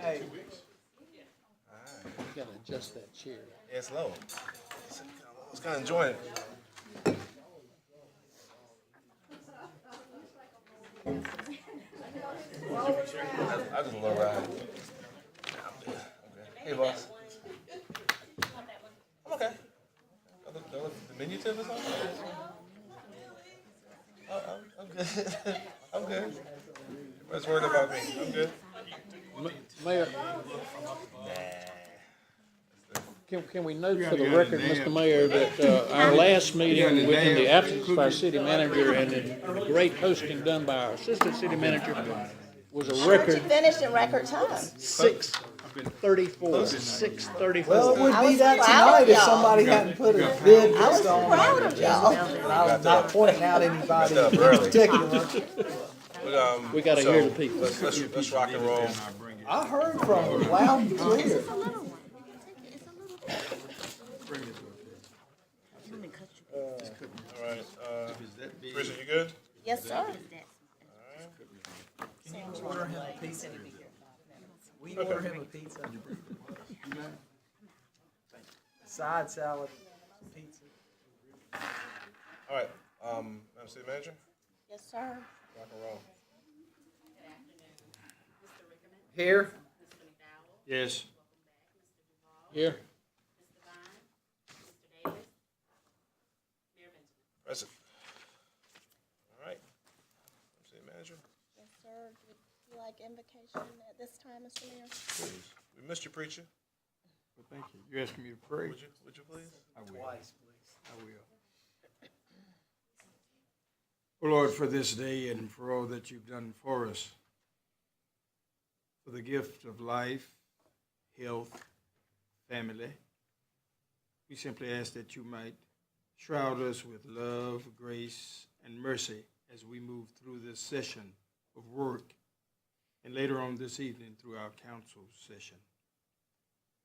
Hey, You gotta adjust that chair. Yeah, it's low. I was kind of enjoying it. I just love ride. Okay. Hey, boss. I'm okay. Do I look diminutive or something? I'm good. I'm good. Everybody's worried about me. I'm good. Mayor, can we note for the record, Mr. Mayor, that our last meeting within the absence of our city manager and the great hosting done by our assistant city manager was a record Finished in record time. 6:34. well, it 6:34. would I be was that proud tonight of if y'all. somebody hadn't put a bid I was list on. proud of y'all. But I was not pointing out anybody Got up in early. particular. But, We gotta so, hear the people. Let's rock and roll. I heard from them loud and clear. All right. Teresa, you good? Yes, sir. Can you order him a pizza? Will you order him a pizza? Side salad, pizza. All right. Madam City Manager, Yes, sir. rock and roll. Here. Yes. Here. Present. All right. Madam City Manager, Yes, sir. Would you like invocation at this time, Mr. Mayor? please. We missed you, preacher. Well, thank you. You asking me to pray? Would you please? I will. Twice, please. I will. Oh, Lord, for this day and for all that you've done for us, for the gift of life, health, family, we simply ask that you might shroud us with love, grace, and mercy as we move through this session of work and later on this evening through our council session.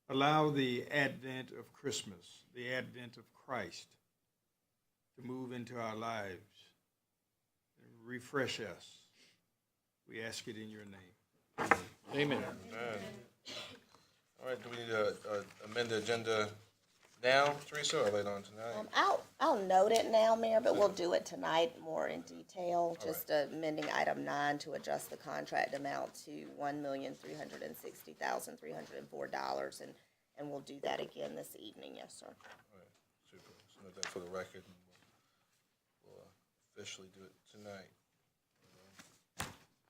Allow the advent of Christmas, the advent of Christ, to move into our lives and refresh us. We ask it in your name. Amen. All right. Do we need to amend the agenda now, Teresa, or later on tonight? I'll note it now, Mayor, but we'll do it tonight more in detail. Just amending item 9 to adjust the contract amount to $1,360,304, and we'll do that again this evening. Yes, sir. All right. Super. So note that for the record, and we'll officially do it tonight.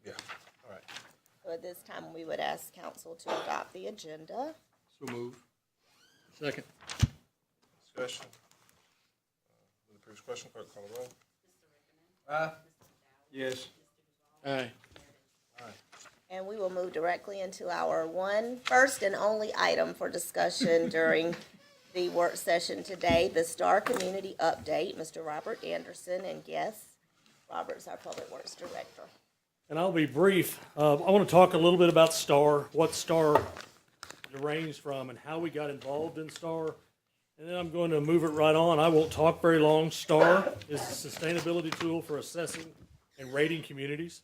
Yeah. All right. So at this time, we would ask council to adopt the agenda. So move. Second. Discussion. With the previous question, clerk call the roll. Yes. Aye. And we will move directly into our first and only item for discussion during the work session today, the Star Community Update. Mr. Robert Anderson, and yes, Robert's our Public Works Director. And I'll be brief. I want to talk a little bit about STAR, what STAR arranged from, and how we got involved in STAR. And then I'm going to move it right on. I won't talk very long. STAR is a sustainability tool for assessing and rating communities.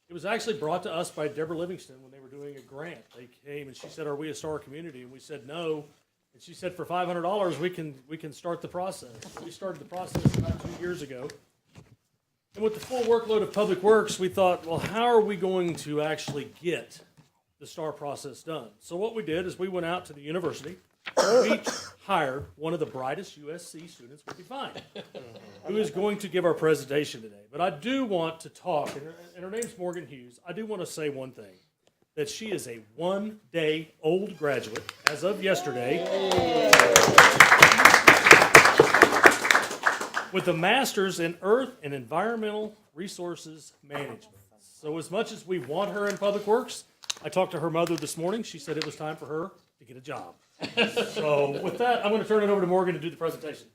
It was actually brought to us by Deborah Livingston when they were doing a grant. They came and she said, "Are we a STAR community?" And we said, "No." And she said, "For $500, we can start the process." We started the process about 2 years ago. And with the full workload of Public Works, we thought, well, how are we going to actually get the STAR process done? So what we did is we went out to the university. We hired one of the brightest USC students we could find, who is going to give our presentation today. But I do want to talk, and her name's Morgan Hughes. I do want to say one thing, that she is a one-day-old graduate as of yesterday, with a master's in Earth and Environmental Resources Management. So as much as we want her in Public Works, I talked to her mother this morning. She said it was time for her to get a job. So with that, I'm going to turn it over to Morgan to do the presentation.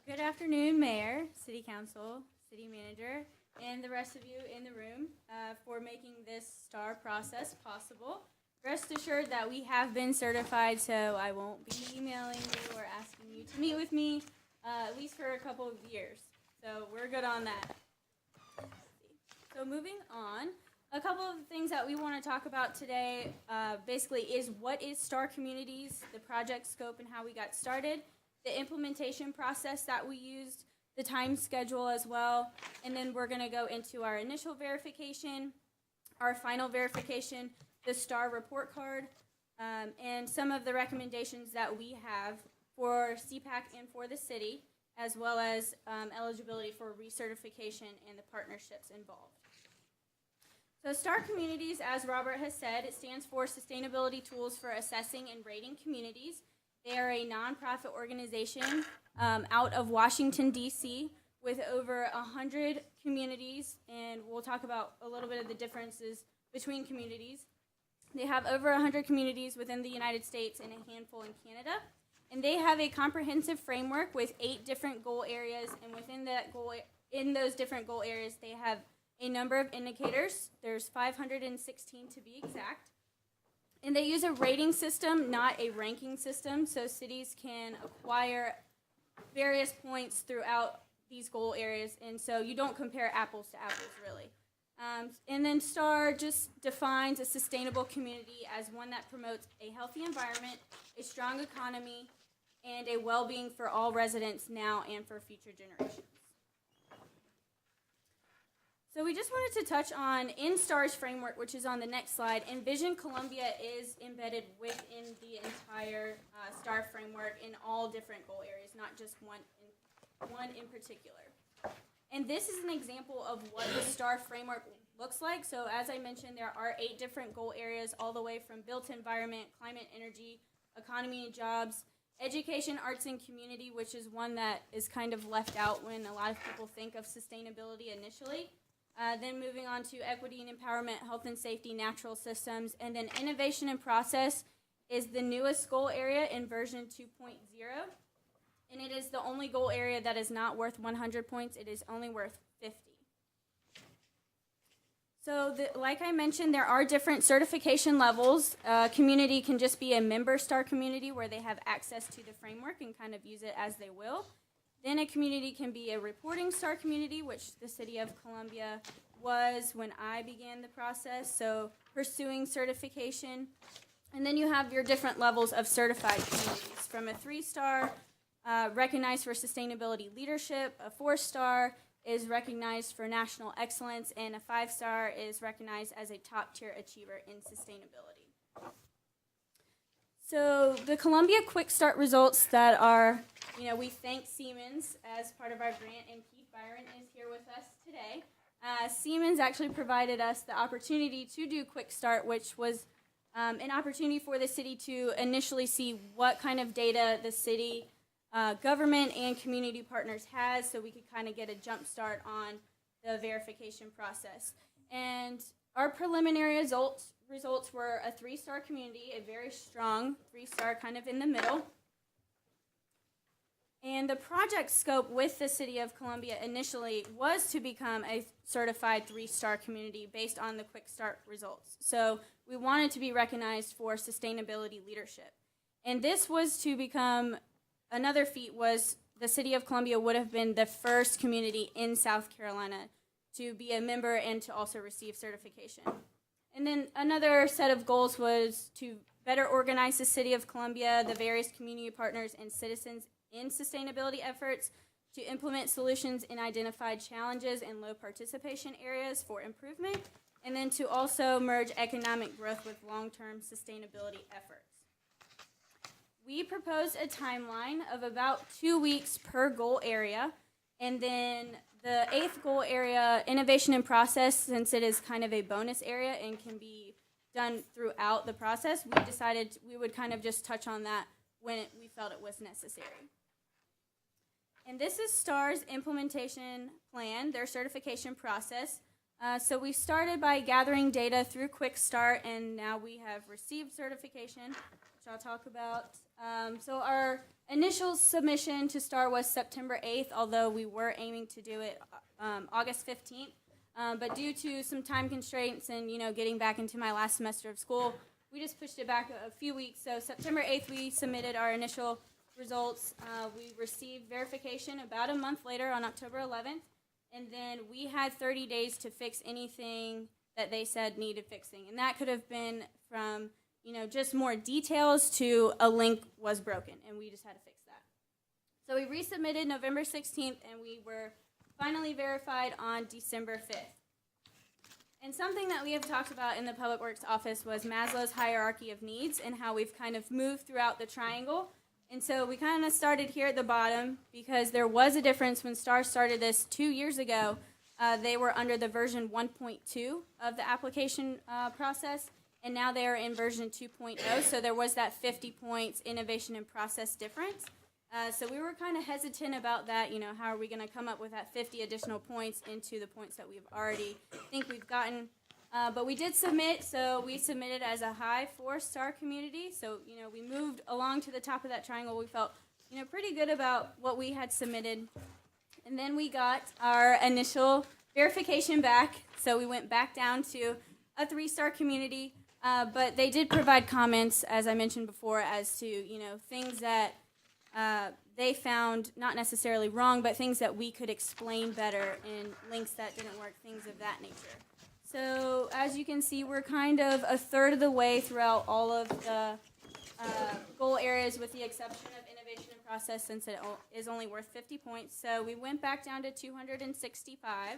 Good afternoon, Mayor, City Council, City Manager, and the rest of you in the room for making this STAR process possible. Rest assured that we have been certified, so I won't be emailing you or asking you to meet with me, at least for a couple of years. So we're good on that. So moving on, a couple of things that we want to talk about today basically is what is STAR Communities, the project scope and how we got started, the implementation process that we used, the time schedule as well, and then we're going to go into our initial verification, our final verification, the STAR report card, and some of the recommendations that we have for CPAC and for the city, as well as eligibility for recertification and the partnerships involved. So STAR Communities, as Robert has said, it stands for Sustainability Tools for Assessing and Rating Communities. They are a nonprofit organization out of Washington, D.C., with over 100 communities, and we'll talk about a little bit of the differences between communities. They have over 100 communities within the United States and a handful in Canada. And they have a comprehensive framework with 8 different goal areas, and within that in those different goal areas, they have a number of indicators. There's 516 to be exact. And they use a rating system, not a ranking system, so cities can acquire various points throughout these goal areas, and so you don't compare apples to apples, really. And then STAR just defines a sustainable community as one that promotes a healthy environment, a strong economy, and a well-being for all residents now and for future generations. So we just wanted to touch on, in STAR's framework, which is on the next slide, Envision Columbia is embedded within the entire STAR framework in all different goal areas, not just one in particular. And this is an example of what the STAR framework looks like. So as I mentioned, there are 8 different goal areas, all the way from built environment, climate, energy, economy and jobs, education, arts, and community, which is one that is kind of left out when a lot of people think of sustainability initially. Then moving on to equity and empowerment, health and safety, natural systems, and then innovation and process is the newest goal area in version 2.0. And it is the only goal area that is not worth 100 points. It is only worth 50. So like I mentioned, there are different certification levels. Community can just be a member STAR community where they have access to the framework and kind of use it as they will. Then a community can be a reporting STAR community, which the City of Columbia was when I began the process, so pursuing certification. And then you have your different levels of certified communities, from a 3-star, recognized for sustainability leadership, a 4-star is recognized for national excellence, and a 5-star is recognized as a top-tier achiever in sustainability. So the Columbia Quick Start results that are, we thank Siemens as part of our grant, and Pete Byron is here with us today. Siemens actually provided us the opportunity to do Quick Start, which was an opportunity for the city to initially see what kind of data the city government and community partners has, so we could kind of get a jump start on the verification process. And our preliminary results were a 3-star community, a very strong 3-star, kind of in the middle. And the project scope with the City of Columbia initially was to become a certified 3-star community based on the Quick Start results. So we wanted to be recognized for sustainability leadership. And this was to become, another feat was the City of Columbia would have been the first community in South Carolina to be a member and to also receive certification. And then another set of goals was to better organize the City of Columbia, the various community partners and citizens in sustainability efforts, to implement solutions in identified challenges and low participation areas for improvement, and then to also merge economic growth with long-term sustainability efforts. We proposed a timeline of about 2 weeks per goal area, and then the 8th goal area, innovation and process, since it is kind of a bonus area and can be done throughout the process, we decided we would kind of just touch on that when we felt it was necessary. And this is STAR's implementation plan, their certification process. So we started by gathering data through Quick Start, and now we have received certification, which I'll talk about. So our initial submission to STAR was September 8th, although we were aiming to do it August 15th. But due to some time constraints and, getting back into my last semester of school, we just pushed it back a few weeks. So September 8th, we submitted our initial results. We received verification about a month later on October 11th. and then we had 30 days to fix anything that they said needed fixing. And that could have been from, just more details to a link was broken, and we just had to fix that. So we resubmitted November 16th, and we were finally verified on December 5th. And something that we have talked about in the Public Works office was Maslow's hierarchy of needs and how we've kind of moved throughout the triangle. And so we kind of started here at the bottom because there was a difference when STAR started this 2 years ago. They were under the version 1.2 of the application process, and now they are in version 2.0. So there was that 50 points innovation and process difference. So we were kind of hesitant about that. How are we going to come up with that 50 additional points into the points that we've already think we've gotten? But we did submit, so we submitted as a high 4-star community. So, we moved along to the top of that triangle. We felt, pretty good about what we had submitted. And then we got our initial verification back. So we went back down to a 3-star community. But they did provide comments, as I mentioned before, as to, things that they found not necessarily wrong, but things that we could explain better and links that didn't work, things of that nature. So as you can see, we're kind of a third of the way throughout all of the goal areas with the exception of innovation and process since it is only worth 50 points. So we went back down to 265.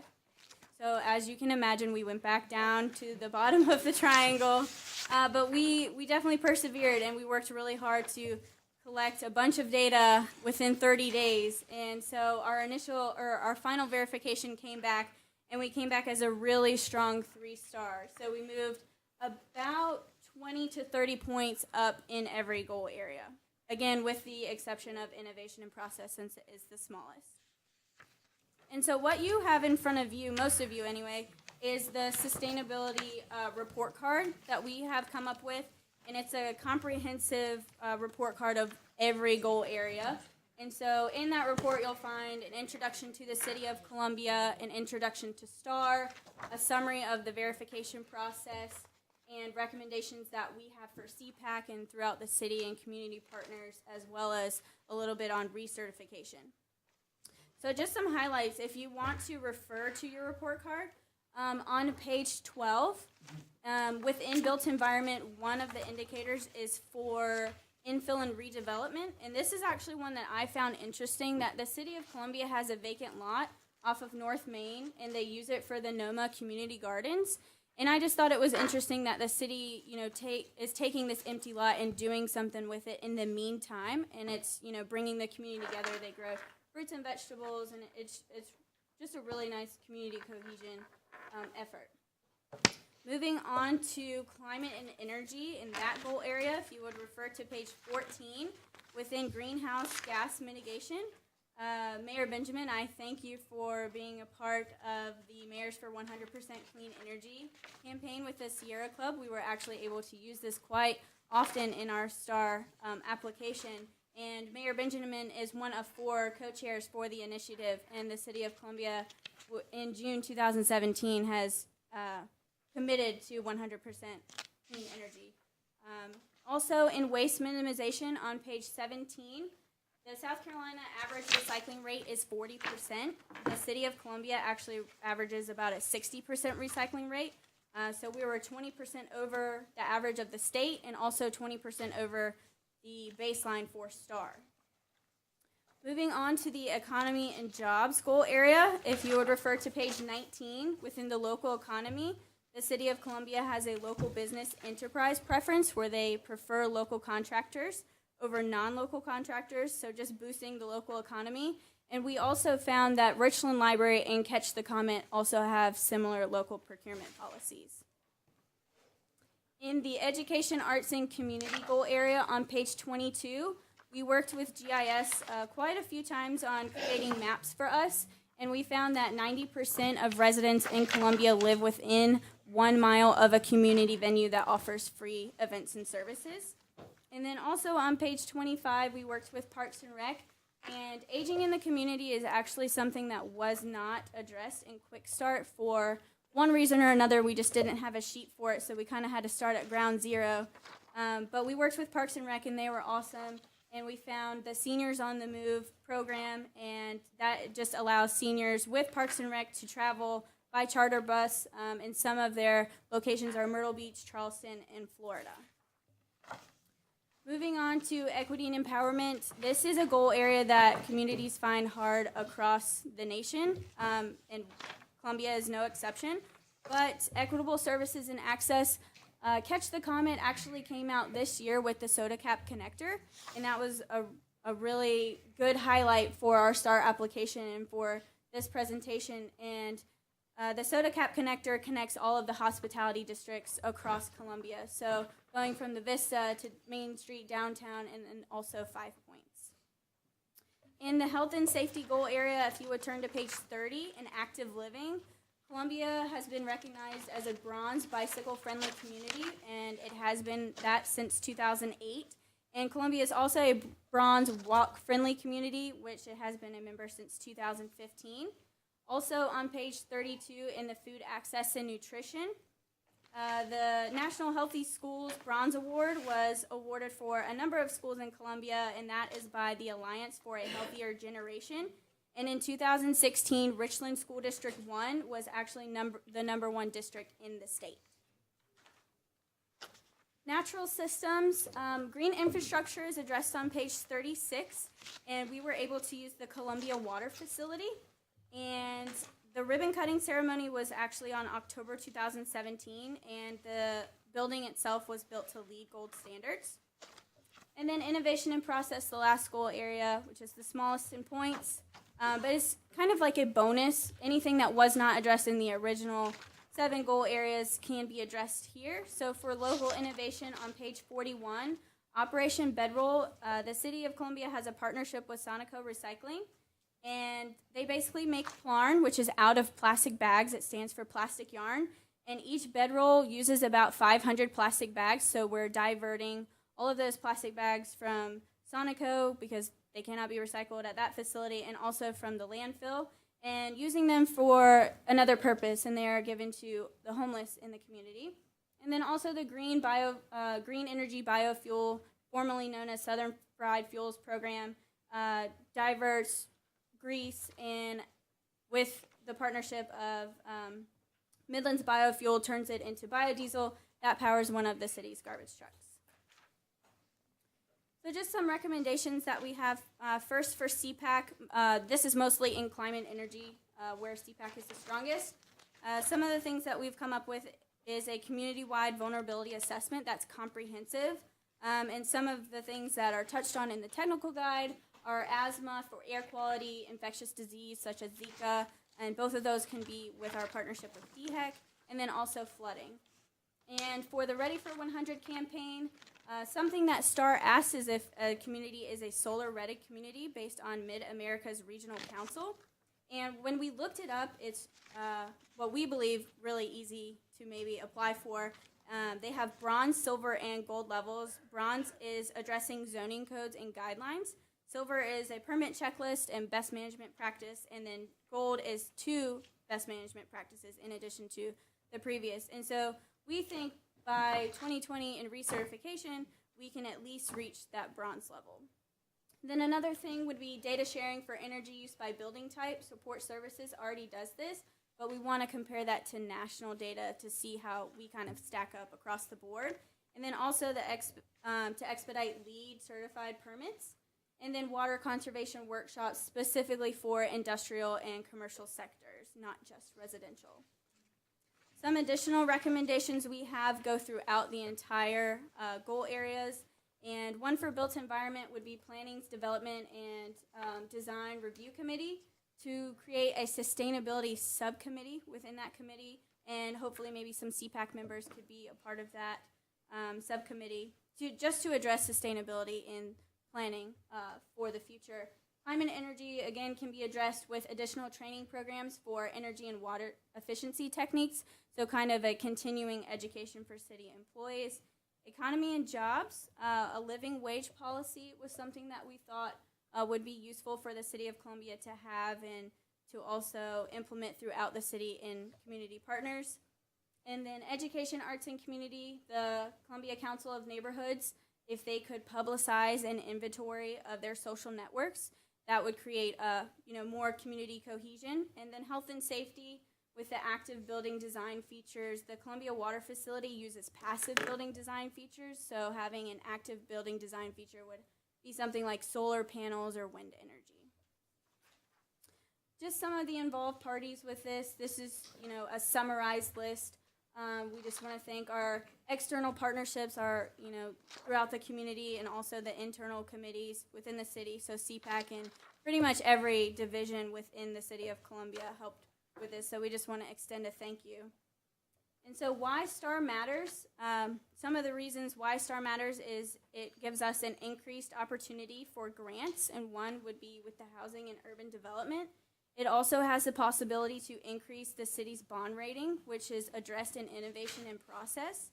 So as you can imagine, we went back down to the bottom of the triangle. But we definitely persevered, and we worked really hard to collect a bunch of data within 30 days. And so our final verification came back, and we came back as a really strong 3-star. So we moved about 20 to 30 points up in every goal area. Again, with the exception of innovation and process, since it is the smallest. And so what you have in front of you, most of you anyway, is the sustainability report card that we have come up with. And it's a comprehensive report card of every goal area. And so in that report, you'll find an introduction to the City of Columbia, an introduction to STAR, a summary of the verification process, and recommendations that we have for CPAC and throughout the city and community partners, as well as a little bit on recertification. So just some highlights. If you want to refer to your report card, on page 12, within built environment, one of the indicators is for infill and redevelopment. And this is actually one that I found interesting, that the City of Columbia has a vacant lot off of North Main, and they use it for the NOMA Community Gardens. And I just thought it was interesting that the city, is taking this empty lot and doing something with it in the meantime. And it's, bringing the community together. They grow fruits and vegetables, and it's just a really nice community cohesion effort. Moving on to climate and energy in that goal area, if you would refer to page 14, within greenhouse gas mitigation. Mayor Benjamin, I thank you for being a part of the Mayors for 100% Clean Energy campaign with the Sierra Club. We were actually able to use this quite often in our STAR application. And Mayor Benjamin is one of 4 co-chairs for the initiative, and the City of Columbia in June 2017 has committed to 100% clean energy. Also in waste minimization on page 17, the South Carolina average recycling rate is 40%. The City of Columbia actually averages about a 60% recycling rate. So we were 20% over the average of the state and also 20% over the baseline for STAR. Moving on to the economy and jobs goal area, if you would refer to page 19, within the local economy, the City of Columbia has a local business enterprise preference where they prefer local contractors over non-local contractors, so just boosting the local economy. And we also found that Richland Library and Catch the Comet also have similar local procurement policies. In the education, arts, and community goal area on page 22, we worked with GIS quite a few times on creating maps for us, and we found that 90% of residents in Columbia live within 1 mile of a community venue that offers free events and services. And then also on page 25, we worked with Parks and Rec, and aging in the community is actually something that was not addressed in Quick Start for one reason or another. We just didn't have a sheet for it, so we kind of had to start at ground zero. But we worked with Parks and Rec, and they were awesome. and we found the Seniors on the Move program, and that just allows seniors with Parks and Rec to travel by charter bus, and some of their locations are Myrtle Beach, Charleston, and Florida. Moving on to equity and empowerment, this is a goal area that communities find hard across the nation, and Columbia is no exception. But equitable services and access, Catch the Comet actually came out this year with the Soda Cap connector, and that was a really good highlight for our STAR application and for this presentation. And the Soda Cap connector connects all of the hospitality districts across Columbia. So going from the Vista to Main Street, downtown, and then also 5 Points. In the health and safety goal area, if you would turn to page 30, in active living, Columbia has been recognized as a bronze bicycle-friendly community, and it has been that since 2008. And Columbia is also a bronze walk-friendly community, which it has been a member since 2015. Also on page 32 in the food access and nutrition, the National Healthy Schools Bronze Award was awarded for a number of schools in Columbia, and that is by the Alliance for a Healthier Generation. And in 2016, Richland School District 1 was actually the number 1 district in the state. Natural systems, green infrastructure is addressed on page 36, and we were able to use the Columbia Water Facility. And the ribbon cutting ceremony was actually on October 2017, and the building itself was built to LEED Gold standards. And then innovation and process, the last goal area, which is the smallest in points, but it's kind of like a bonus. Anything that was not addressed in the original 7 goal areas can be addressed here. So for local innovation on page 41, Operation Bedroll, the City of Columbia has a partnership with Sonico Recycling, and they basically make Plarn, which is out of plastic bags. It stands for plastic yarn, and each bedroll uses about 500 plastic bags, so we're diverting all of those plastic bags from Sonico because they cannot be recycled at that facility, and also from the landfill, and using them for another purpose, and they are given to the homeless in the community. And then also the Green Energy Biofuel, formerly known as Southern Fried Fuels Program, diverts grease, and with the partnership of Midlands Biofuel, turns it into biodiesel that powers one of the city's garbage trucks. So just some recommendations that we have. First, for CPAC, this is mostly in climate energy, where CPAC is the strongest. Some of the things that we've come up with is a community-wide vulnerability assessment that's comprehensive. And some of the things that are touched on in the technical guide are asthma, for air quality, infectious disease such as Zika, and both of those can be with our partnership with DHEC, and then also flooding. And for the Ready for 100 campaign, something that STAR asks is if a community is a solar-ready community based on Mid-America's Regional Council. And when we looked it up, it's what we believe really easy to maybe apply for. They have bronze, silver, and gold levels. Bronze is addressing zoning codes and guidelines. Silver is a permit checklist and best management practice, and then gold is 2 best management practices in addition to the previous. And so we think by 2020 in recertification, we can at least reach that bronze level. Then another thing would be data sharing for energy use by building type. Support Services already does this, but we want to compare that to national data to see how we kind of stack up across the board. And then also to expedite LEED certified permits. And then water conservation workshops specifically for industrial and commercial sectors, not just residential. Some additional recommendations we have go throughout the entire goal areas. And one for built environment would be Planning's Development and Design Review Committee to create a sustainability subcommittee within that committee. And hopefully maybe some CPAC members could be a part of that subcommittee just to address sustainability in planning for the future. Climate energy, again, can be addressed with additional training programs for energy and water efficiency techniques, so kind of a continuing education for city employees. Economy and jobs, a living wage policy was something that we thought would be useful for the City of Columbia to have and to also implement throughout the city in community partners. And then education, arts, and community, the Columbia Council of Neighborhoods if they could publicize an inventory of their social networks. That would create more community cohesion. And then health and safety with the active building design features. The Columbia Water Facility uses passive building design features, so having an active building design feature would be something like solar panels or wind energy. Just some of the involved parties with this. This is, a summarized list. We just want to thank our external partnerships, throughout the community, and also the internal committees within the city. So CPAC and pretty much every division within the city of Columbia helped with this. So we just want to extend a thank you. And so why STAR matters? Some of the reasons why STAR matters is it gives us an increased opportunity for grants, and one would be with the housing and urban development. It also has the possibility to increase the city's bond rating, which is addressed in innovation and process.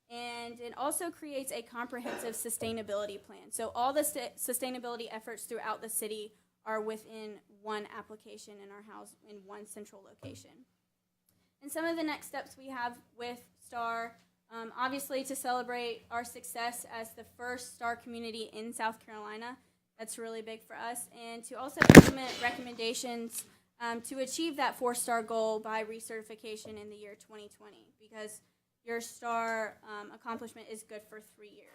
And it also creates a comprehensive sustainability plan. So all the sustainability efforts throughout the city are within one application in our house in one central location. And some of the next steps we have with STAR, obviously to celebrate our success as the first STAR community in South Carolina. That's really big for us. And to also implement recommendations to achieve that 4-star goal by recertification in the year 2020, because your STAR accomplishment is good for 3 years.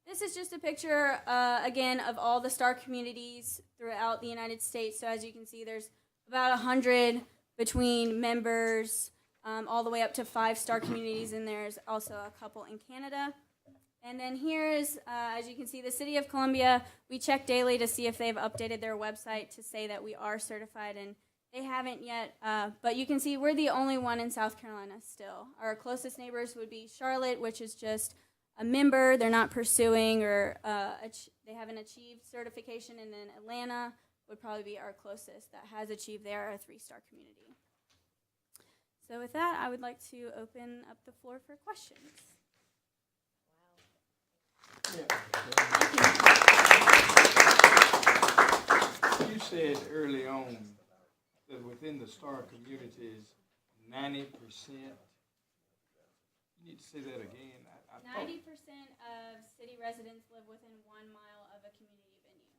This is just a picture, again, of all the STAR communities throughout the United States. So as you can see, there's about 100 between members, all the way up to 5-star communities, and there's also a couple in Canada. And then here is, as you can see, the City of Columbia. We check daily to see if they've updated their website to say that we are certified, and they haven't yet. But you can see we're the only one in South Carolina still. Our closest neighbors would be Charlotte, which is just a member. They're not pursuing or they haven't achieved certification. And then Atlanta would probably be our closest that has achieved. They are a 3-star community. So with that, I would like to open up the floor for questions. You said early on that within the STAR communities, 90%, you need to say that again. I 90% of city residents live within 1 mile of a community venue.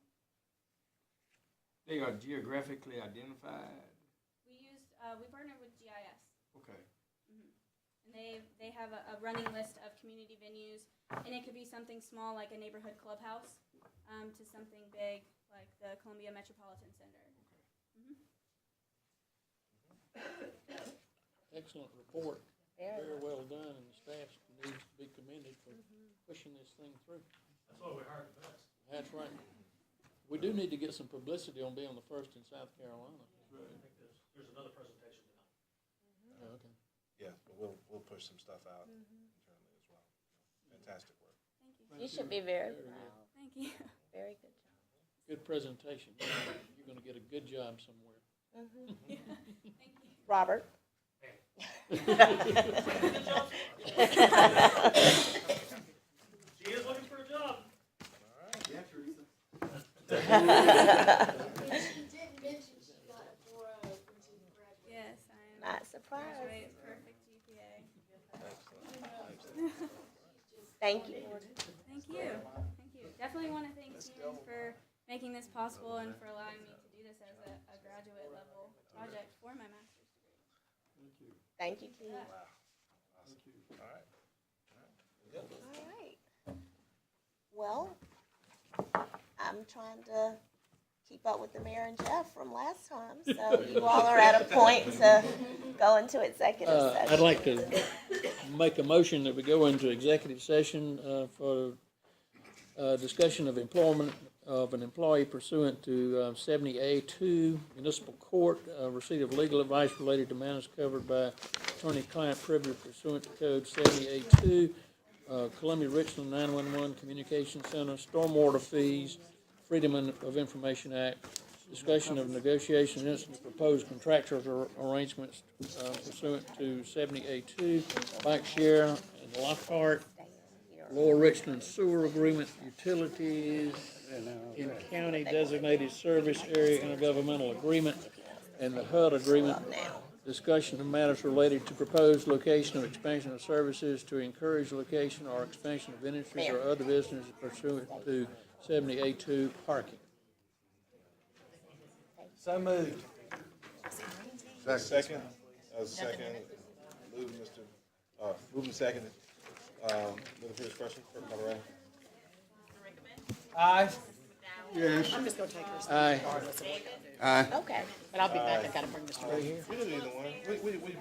They are geographically identified. We partnered with GIS. Okay. And they have a running list of community venues, and it could be something small like a neighborhood clubhouse to something big like the Columbia Metropolitan Center. Excellent report. Very well done, and the staff needs to be commended for pushing this thing through. That's why we hired the best. That's right. We do need to get some publicity on being the first in South Carolina. I think there's another presentation tonight. Oh, okay. Yeah, but we'll push some stuff out internally as well. Fantastic work. Thank you. You should be very proud. Thank you. Very good job. Good presentation. You're going to get a good job somewhere. Thank you. Robert? She is looking for a job. Yes, I am. Not surprised. Graduate, perfect GPA. Thank you. Thank you. Thank you. Definitely want to thank Ian for making this possible and for allowing me to do this as a graduate level project for my master's degree. Thank you, Keith. All right. All right. Well, I'm trying to keep up with the mayor and Jeff from last time, so you all are at a point to go into executive session. I'd like to make a motion that we go into executive session for discussion of employment of an employee pursuant to 70A2 Municipal Court, receipt of legal advice related to matters covered by attorney-client privilege pursuant to Code 70A2, Columbia Richland 911 Communication Center, stormwater fees, Freedom of Information Act, discussion of negotiations and proposed contractual arrangements pursuant to 70A2, bike share and Lockhart, Lower Richland Sewer Agreement, utilities, in county designated service area intergovernmental agreement, and the HUD agreement Discussion of matters related to proposed location of expansion of services to encourage location or expansion of industries or other businesses pursuant to 70A2 parking. So moved. Second, moving second. With the first question, Clerk Colorado. Aye. Yes. I'm just gonna take her. Aye. Okay. But I'll be back. I gotta bring Mr. Ray here. We can do either one. We